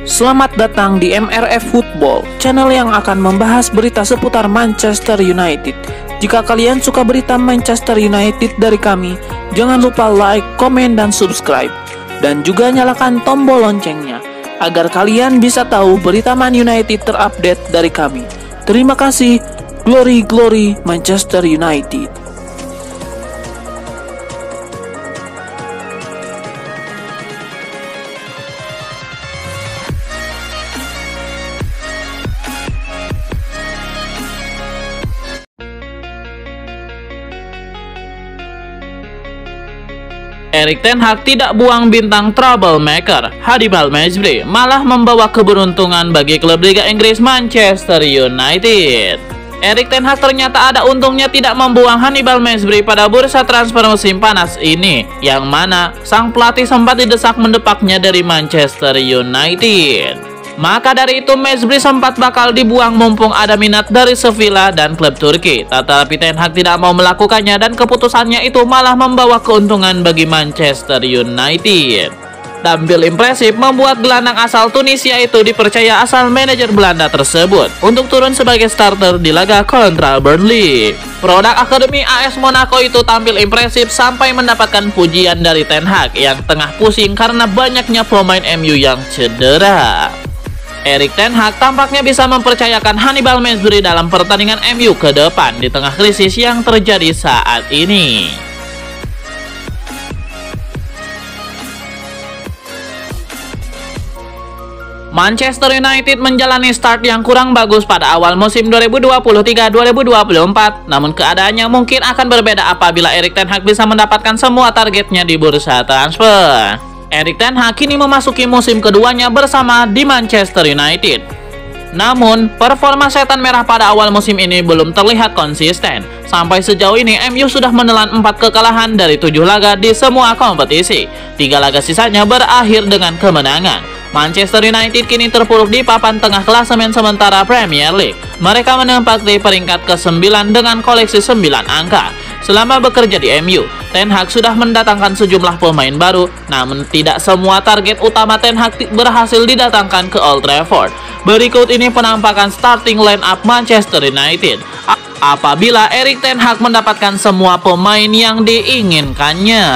Selamat datang di MRF Football, channel yang akan membahas berita seputar Manchester United. Jika kalian suka berita Manchester United dari kami, jangan lupa like, komen, dan subscribe. Dan juga nyalakan tombol loncengnya, agar kalian bisa tahu berita Man United terupdate dari kami. Terima kasih, Glory Glory Manchester United. Erik ten Hag tidak buang bintang troublemaker Hannibal Mejbri, malah membawa keberuntungan bagi klub Liga Inggris Manchester United. Erik ten Hag ternyata ada untungnya tidak membuang Hannibal Mejbri pada bursa transfer musim panas ini, yang mana sang pelatih sempat didesak mendepaknya dari Manchester United. Maka dari itu Mejbri sempat bakal dibuang mumpung ada minat dari Sevilla dan klub Turki. Tetapi ten Hag tidak mau melakukannya dan keputusannya itu malah membawa keuntungan bagi Manchester United. Tampil impresif membuat gelandang asal Tunisia itu dipercaya asal manajer Belanda tersebut untuk turun sebagai starter di laga kontra Burnley. Produk Akademi AS Monaco itu tampil impresif sampai mendapatkan pujian dari ten Hag yang tengah pusing karena banyaknya pemain MU yang cedera. Erik ten Hag tampaknya bisa mempercayakan Hannibal Mejbri dalam pertandingan MU ke depan di tengah krisis yang terjadi saat ini. Manchester United menjalani start yang kurang bagus pada awal musim 2023-2024, namun keadaannya mungkin akan berbeda apabila Erik ten Hag bisa mendapatkan semua targetnya di bursa transfer. Erik ten Hag kini memasuki musim keduanya bersama di Manchester United. Namun, performa setan merah pada awal musim ini belum terlihat konsisten. Sampai sejauh ini, MU sudah menelan 4 kekalahan dari 7 laga di semua kompetisi. 3 laga sisanya berakhir dengan kemenangan. Manchester United kini terpuruk di papan tengah klasemen sementara Premier League. Mereka menempati peringkat ke-9 dengan koleksi 9 angka. Selama bekerja di MU, ten Hag sudah mendatangkan sejumlah pemain baru, namun tidak semua target utama ten Hag berhasil didatangkan ke Old Trafford. Berikut ini penampakan starting line up Manchester United apabila Erik ten Hag mendapatkan semua pemain yang diinginkannya.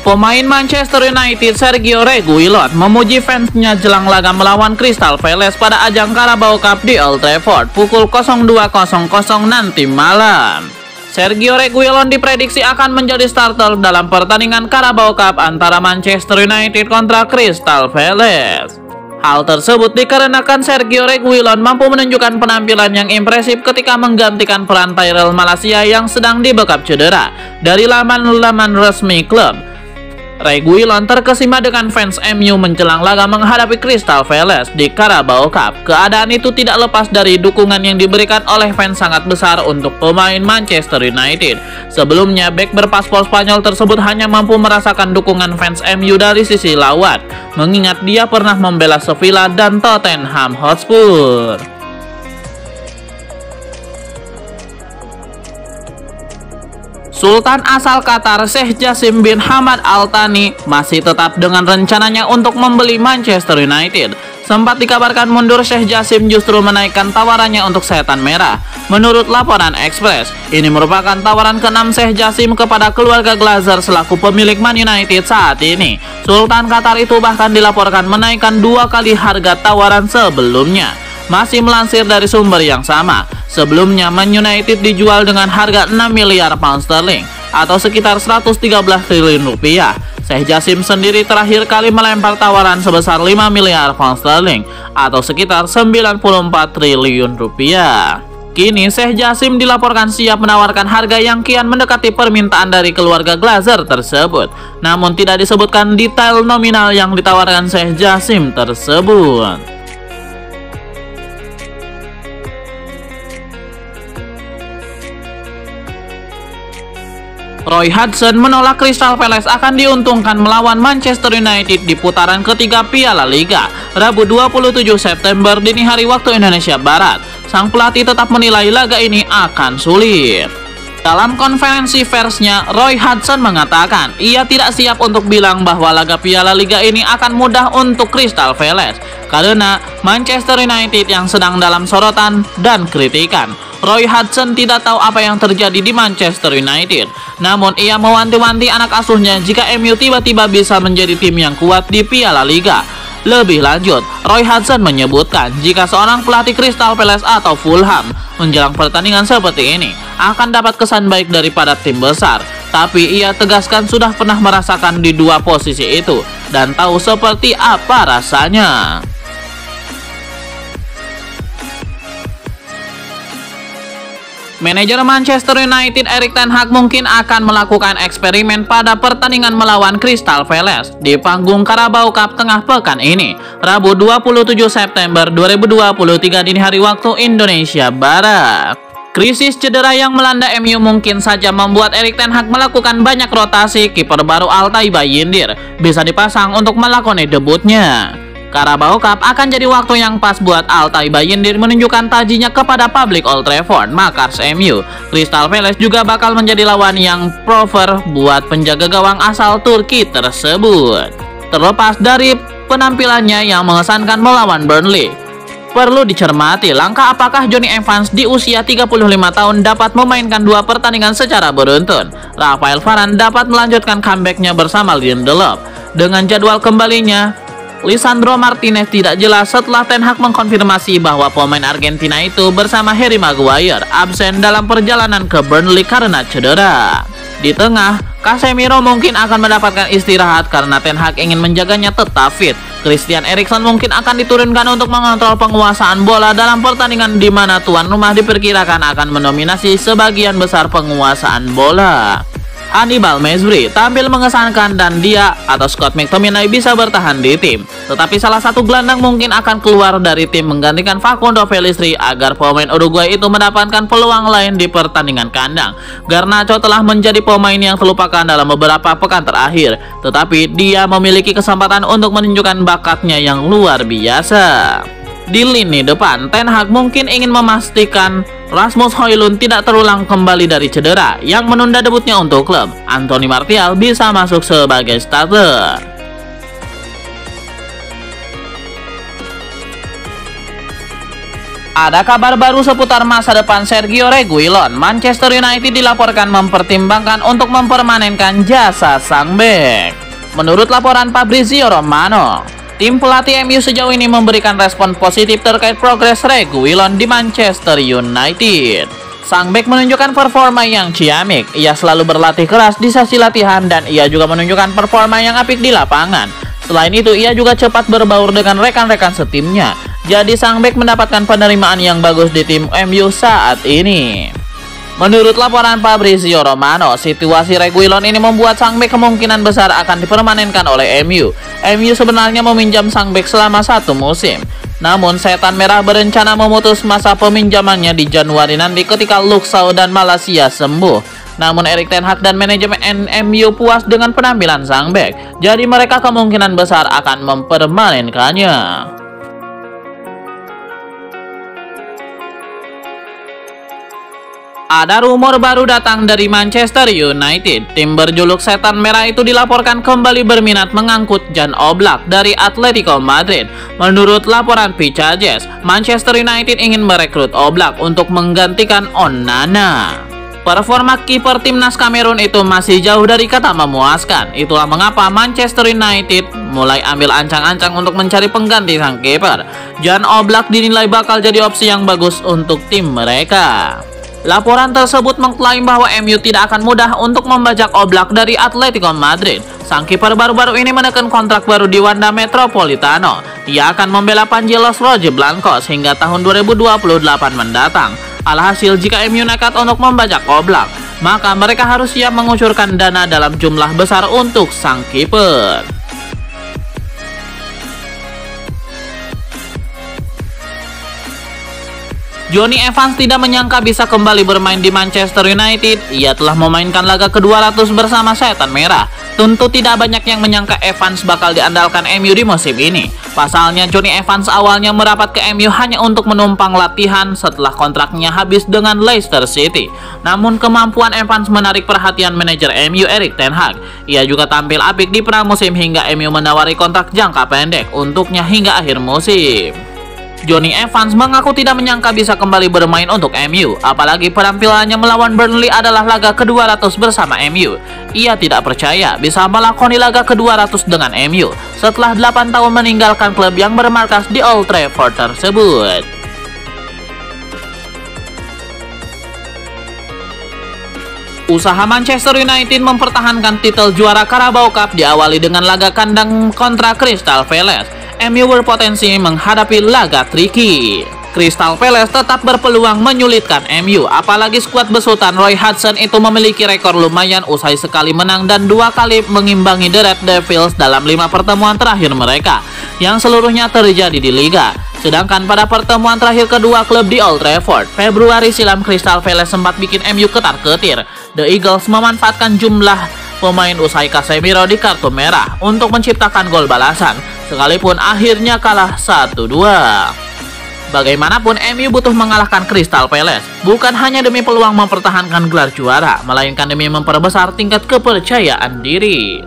Pemain Manchester United Sergio Reguilon memuji fansnya jelang laga melawan Crystal Palace pada ajang Carabao Cup di Old Trafford pukul 02.00 nanti malam. Sergio Reguilon diprediksi akan menjadi starter dalam pertandingan Carabao Cup antara Manchester United kontra Crystal Palace. Hal tersebut dikarenakan Sergio Reguilon mampu menunjukkan penampilan yang impresif ketika menggantikan peran Tyrell Malacia yang sedang dibekap cedera dari laman resmi klub. Reguilon terkesima dengan fans MU menjelang laga menghadapi Crystal Palace di Carabao Cup. Keadaan itu tidak lepas dari dukungan yang diberikan oleh fans sangat besar untuk pemain Manchester United. Sebelumnya, bek berpaspor Spanyol tersebut hanya mampu merasakan dukungan fans MU dari sisi lawan, mengingat dia pernah membela Sevilla dan Tottenham Hotspur. Sultan asal Qatar Sheikh Jassim bin Hamad Al Thani masih tetap dengan rencananya untuk membeli Manchester United. Sempat dikabarkan mundur, Sheikh Jassim justru menaikkan tawarannya untuk setan merah. Menurut laporan Express, ini merupakan tawaran ke-6 Sheikh Jassim kepada keluarga Glazer selaku pemilik Man United saat ini. Sultan Qatar itu bahkan dilaporkan menaikkan 2 kali harga tawaran sebelumnya. Masih melansir dari sumber yang sama, sebelumnya Man United dijual dengan harga 6 miliar pound sterling atau sekitar 113 triliun rupiah. Sheikh Jassim sendiri terakhir kali melempar tawaran sebesar 5 miliar pound sterling atau sekitar 94 triliun rupiah. Kini Sheikh Jassim dilaporkan siap menawarkan harga yang kian mendekati permintaan dari keluarga Glazer tersebut. Namun tidak disebutkan detail nominal yang ditawarkan Sheikh Jassim tersebut. Roy Hodgson menolak Crystal Palace akan diuntungkan melawan Manchester United di putaran ketiga Piala Liga, Rabu 27 September dini hari waktu Indonesia Barat. Sang pelatih tetap menilai laga ini akan sulit. Dalam konferensi persnya, Roy Hodgson mengatakan ia tidak siap untuk bilang bahwa laga Piala Liga ini akan mudah untuk Crystal Palace karena Manchester United yang sedang dalam sorotan dan kritikan. Roy Hodgson tidak tahu apa yang terjadi di Manchester United, namun ia mewanti-wanti anak asuhnya jika MU tiba-tiba bisa menjadi tim yang kuat di Piala Liga. Lebih lanjut, Roy Hodgson menyebutkan jika seorang pelatih Crystal Palace atau Fulham menjelang pertandingan seperti ini akan dapat kesan baik daripada tim besar, tapi ia tegaskan sudah pernah merasakan di dua posisi itu dan tahu seperti apa rasanya. Manajer Manchester United Erik ten Hag mungkin akan melakukan eksperimen pada pertandingan melawan Crystal Palace di panggung Carabao Cup tengah pekan ini, Rabu 27 September 2023 dini hari waktu Indonesia Barat. Krisis cedera yang melanda MU mungkin saja membuat Erik ten Hag melakukan banyak rotasi. Kiper baru Altay Bayindir bisa dipasang untuk melakoni debutnya. Carabao Cup akan jadi waktu yang pas buat Altay Bayindir menunjukkan tajinya kepada publik Old Trafford, Makars MU. Crystal Palace juga bakal menjadi lawan yang prefer buat penjaga gawang asal Turki tersebut. Terlepas dari penampilannya yang mengesankan melawan Burnley, perlu dicermati langkah apakah Jonny Evans di usia 35 tahun dapat memainkan dua pertandingan secara beruntun. Rafael Varane dapat melanjutkan comebacknya bersama Lindelof. Dengan jadwal kembalinya Lisandro Martinez tidak jelas setelah Ten Hag mengkonfirmasi bahwa pemain Argentina itu bersama Harry Maguire absen dalam perjalanan ke Burnley karena cedera. Di tengah, Casemiro mungkin akan mendapatkan istirahat karena Ten Hag ingin menjaganya tetap fit. Christian Eriksen mungkin akan diturunkan untuk mengontrol penguasaan bola dalam pertandingan di mana tuan rumah diperkirakan akan mendominasi sebagian besar penguasaan bola. Hannibal Mejbri tampil mengesankan dan dia atau Scott McTominay bisa bertahan di tim. Tetapi salah satu gelandang mungkin akan keluar dari tim menggantikan Facundo Pellistri agar pemain Uruguay itu mendapatkan peluang lain di pertandingan kandang. Garnacho telah menjadi pemain yang terlupakan dalam beberapa pekan terakhir, tetapi dia memiliki kesempatan untuk menunjukkan bakatnya yang luar biasa. Di lini depan, Ten Hag mungkin ingin memastikan Rasmus Højlund tidak terulang kembali dari cedera yang menunda debutnya untuk klub. Anthony Martial bisa masuk sebagai starter. Ada kabar baru seputar masa depan Sergio Reguilon. Manchester United dilaporkan mempertimbangkan untuk mempermanenkan jasa sang bek. Menurut laporan Fabrizio Romano, tim pelatih MU sejauh ini memberikan respon positif terkait progres Reguilon di Manchester United. Sang bek menunjukkan performa yang ciamik. Ia selalu berlatih keras di sesi latihan dan ia juga menunjukkan performa yang apik di lapangan. Selain itu, ia juga cepat berbaur dengan rekan-rekan setimnya. Jadi sang bek mendapatkan penerimaan yang bagus di tim MU saat ini. Menurut laporan Fabrizio Romano, situasi Reguilon ini membuat sang bek kemungkinan besar akan dipermanenkan oleh MU. MU sebenarnya meminjam sang bek selama 1 musim. Namun Setan Merah berencana memutus masa peminjamannya di Januari nanti ketika Luke Shaw dan Malaysia sembuh. Namun Erik ten Hag dan manajemen MU puas dengan penampilan sang bek. Jadi mereka kemungkinan besar akan mempermanenkannya. Ada rumor baru datang dari Manchester United. Tim berjuluk Setan Merah itu dilaporkan kembali berminat mengangkut Jan Oblak dari Atletico Madrid. Menurut laporan Picajes, Manchester United ingin merekrut Oblak untuk menggantikan Onana. Performa kiper timnas Kamerun itu masih jauh dari kata memuaskan. Itulah mengapa Manchester United mulai ambil ancang-ancang untuk mencari pengganti sang kiper. Jan Oblak dinilai bakal jadi opsi yang bagus untuk tim mereka. Laporan tersebut mengklaim bahwa MU tidak akan mudah untuk membajak Oblak dari Atletico Madrid. Sang kiper baru-baru ini menekan kontrak baru di Wanda Metropolitano. Ia akan membela Pangelos Rojiblancos hingga tahun 2028 mendatang. Alhasil, jika MU nekat untuk membajak Oblak, maka mereka harus siap mengucurkan dana dalam jumlah besar untuk sang kiper. Jonny Evans tidak menyangka bisa kembali bermain di Manchester United. Ia telah memainkan laga ke-200 bersama Setan Merah. Tentu tidak banyak yang menyangka Evans bakal diandalkan MU di musim ini. Pasalnya, Jonny Evans awalnya merapat ke MU hanya untuk menumpang latihan setelah kontraknya habis dengan Leicester City. Namun, kemampuan Evans menarik perhatian manajer MU Erik ten Hag. Ia juga tampil apik di pramusim hingga MU menawari kontrak jangka pendek untuknya hingga akhir musim. Jonny Evans mengaku tidak menyangka bisa kembali bermain untuk MU, apalagi penampilannya melawan Burnley adalah laga ke-200 bersama MU. Ia tidak percaya bisa melakoni laga ke-200 dengan MU setelah 8 tahun meninggalkan klub yang bermarkas di Old Trafford tersebut. Usaha Manchester United mempertahankan titel juara Carabao Cup diawali dengan laga kandang kontra Crystal Palace. MU berpotensi menghadapi laga tricky. Crystal Palace tetap berpeluang menyulitkan MU, apalagi skuad besutan Roy Hodgson itu memiliki rekor lumayan usai sekali menang dan 2 kali mengimbangi The Red Devils dalam 5 pertemuan terakhir mereka, yang seluruhnya terjadi di Liga. Sedangkan pada pertemuan terakhir kedua klub di Old Trafford, Februari silam, Crystal Palace sempat bikin MU ketar-ketir. The Eagles memanfaatkan jumlah pemain usai Casemiro di kartu merah untuk menciptakan gol balasan, sekalipun akhirnya kalah 1-2. Bagaimanapun, MU butuh mengalahkan Crystal Palace, bukan hanya demi peluang mempertahankan gelar juara, melainkan demi memperbesar tingkat kepercayaan diri.